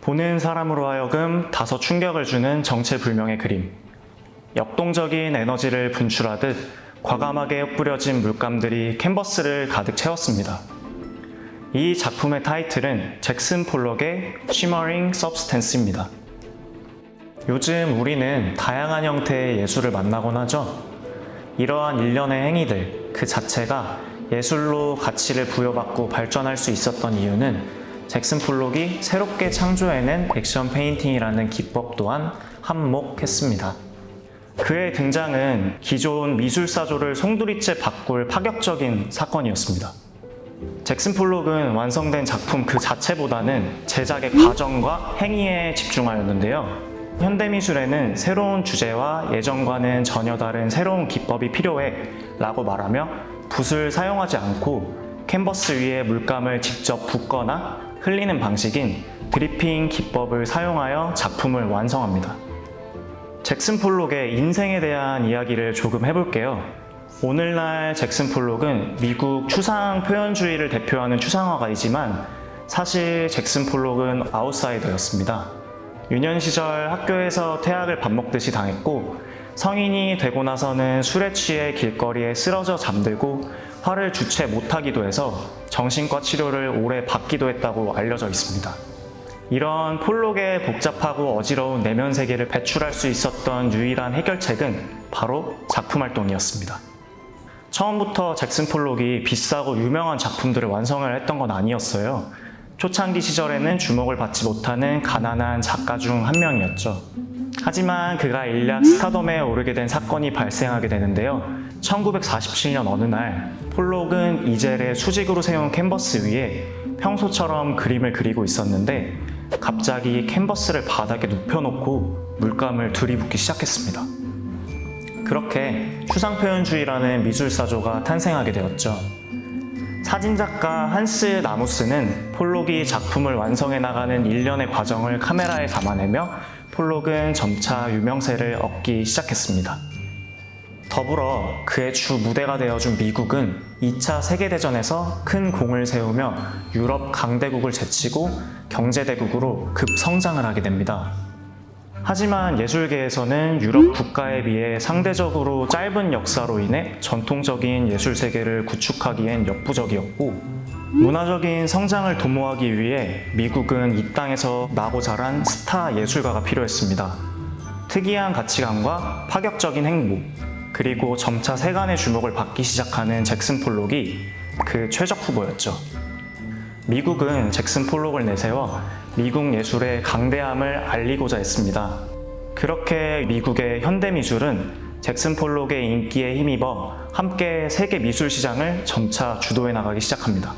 보는 사람으로 하여금 다소 충격을 주는 정체불명의 그림. 역동적인 에너지를 분출하듯 과감하게 흩뿌려진 물감들이 캔버스를 가득 채웠습니다. 이 작품의 타이틀은 잭슨 폴록의 Shimmering Substance입니다. 요즘 우리는 다양한 형태의 예술을 만나곤 하죠. 이러한 일련의 행위들 그 자체가 예술로 가치를 부여받고 발전할 수 있었던 이유는 잭슨 폴록이 새롭게 창조해낸 액션 페인팅이라는 기법 또한 한몫했습니다. 그의 등장은 기존 미술사조를 송두리째 바꿀 파격적인 사건이었습니다. 잭슨 폴록은 완성된 작품 그 자체보다는 제작의 과정과 행위에 집중하였는데요. 현대미술에는 새로운 주제와 예전과는 전혀 다른 새로운 기법이 필요해 라고 말하며 붓을 사용하지 않고 캔버스 위에 물감을 직접 붓거나 흘리는 방식인 드리핑 기법을 사용하여 작품을 완성합니다. 잭슨 폴록의 인생에 대한 이야기를 조금 해볼게요. 오늘날 잭슨 폴록은 미국 추상 표현주의를 대표하는 추상화가이지만 사실 잭슨 폴록은 아웃사이더였습니다. 유년 시절 학교에서 퇴학을 밥 먹듯이 당했고 성인이 되고 나서는 술에 취해 길거리에 쓰러져 잠들고 화를 주체 못하기도 해서 정신과 치료를 오래 받기도 했다고 알려져 있습니다. 이런 폴록의 복잡하고 어지러운 내면 세계를 배출할 수 있었던 유일한 해결책은 바로 작품 활동이었습니다. 처음부터 잭슨 폴록이 비싸고 유명한 작품들을 완성을 했던 건 아니었어요. 초창기 시절에는 주목을 받지 못하는 가난한 작가 중 한 명이었죠. 하지만 그가 일약 스타덤에 오르게 된 사건이 발생하게 되는데요. 1947년 어느 날 폴록은 이젤의 수직으로 세운 캔버스 위에 평소처럼 그림을 그리고 있었는데 갑자기 캔버스를 바닥에 눕혀놓고 물감을 들이붓기 시작했습니다. 그렇게 추상표현주의라는 미술사조가 탄생하게 되었죠. 사진작가 한스 나무스는 폴록이 작품을 완성해 나가는 일련의 과정을 카메라에 담아내며 폴록은 점차 유명세를 얻기 시작했습니다. 더불어 그의 주 무대가 되어준 미국은 2차 세계대전에서 큰 공을 세우며 유럽 강대국을 제치고 경제대국으로 급성장을 하게 됩니다. 하지만 예술계에서는 유럽 국가에 비해 상대적으로 짧은 역사로 인해 전통적인 예술 세계를 구축하기엔 역부족이었고 문화적인 성장을 도모하기 위해 미국은 이 땅에서 나고 자란 스타 예술가가 필요했습니다. 특이한 가치관과 파격적인 행보, 그리고 점차 세간의 주목을 받기 시작하는 잭슨 폴록이 그 최적 후보였죠. 미국은 잭슨 폴록을 내세워 미국 예술의 강대함을 알리고자 했습니다. 그렇게 미국의 현대미술은 잭슨 폴록의 인기에 힘입어 함께 세계 미술 시장을 점차 주도해 나가기 시작합니다.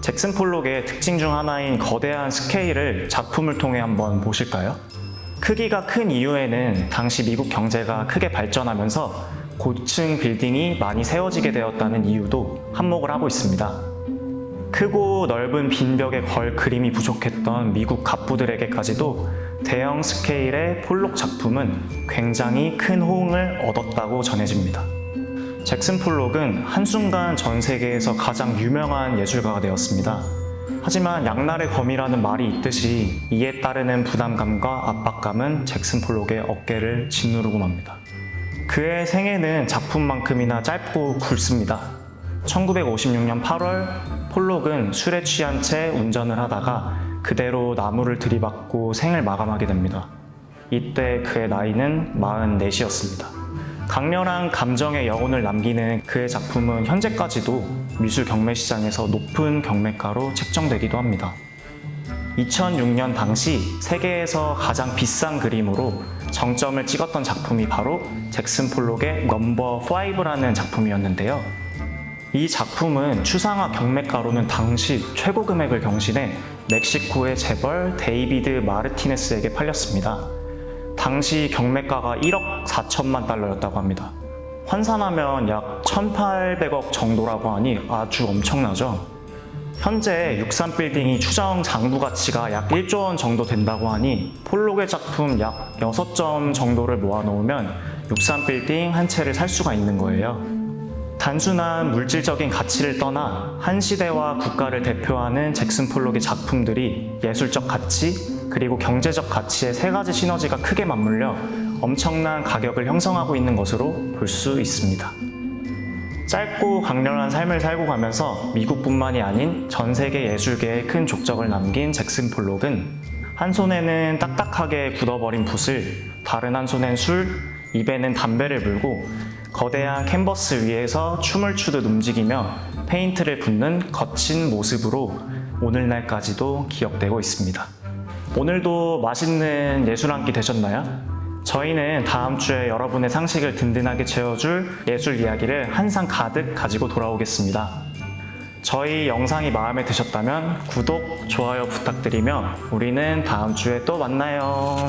잭슨 폴록의 특징 중 하나인 거대한 스케일을 작품을 통해 한번 보실까요? 크기가 큰 이유에는 당시 미국 경제가 크게 발전하면서 고층 빌딩이 많이 세워지게 되었다는 이유도 한몫을 하고 있습니다. 크고 넓은 빈벽에 걸 그림이 부족했던 미국 갑부들에게까지도 대형 스케일의 폴록 작품은 굉장히 큰 호응을 얻었다고 전해집니다. 잭슨 폴록은 한순간 전 세계에서 가장 유명한 예술가가 되었습니다. 하지만 양날의 검이라는 말이 있듯이 이에 따르는 부담감과 압박감은 잭슨 폴록의 어깨를 짓누르고 맙니다. 그의 생애는 작품만큼이나 짧고 굵습니다. 1956년 8월 폴록은 술에 취한 채 운전을 하다가 그대로 나무를 들이받고 생을 마감하게 됩니다. 이때 그의 나이는 44이었습니다. 강렬한 감정의 여운을 남기는 그의 작품은 현재까지도 미술 경매 시장에서 높은 경매가로 책정되기도 합니다. 2006년 당시 세계에서 가장 비싼 그림으로 정점을 찍었던 작품이 바로 잭슨 폴록의 넘버 5라는 작품이었는데요. 이 작품은 추상화 경매가로는 당시 최고 금액을 경신해 멕시코의 재벌 데이비드 마르티네스에게 팔렸습니다. 당시 경매가가 1억 4천만 달러였다고 합니다. 환산하면 약 1,800억 정도라고 하니 아주 엄청나죠. 현재 63빌딩이 추정 장부 가치가 약 1조 원 정도 된다고 하니 폴록의 작품 약 6점 정도를 모아놓으면 63빌딩 한 채를 살 수가 있는 거예요. 단순한 물질적인 가치를 떠나 한 시대와 국가를 대표하는 잭슨 폴록의 작품들이 예술적 가치, 그리고 경제적 가치의 세 가지 시너지가 크게 맞물려 엄청난 가격을 형성하고 있는 것으로 볼 수 있습니다. 짧고 강렬한 삶을 살고 가면서 미국뿐만이 아닌 전 세계 예술계에 큰 족적을 남긴 잭슨 폴록은 한 손에는 딱딱하게 굳어버린 붓을, 다른 한 손엔 술, 입에는 담배를 물고 거대한 캔버스 위에서 춤을 추듯 움직이며 페인트를 붓는 거친 모습으로 오늘날까지도 기억되고 있습니다. 오늘도 맛있는 예술 한 끼 되셨나요? 저희는 다음 주에 여러분의 상식을 든든하게 채워줄 예술 이야기를 한 상 가득 가지고 돌아오겠습니다. 저희 영상이 마음에 드셨다면 구독, 좋아요 부탁드리며 우리는 다음 주에 또 만나요.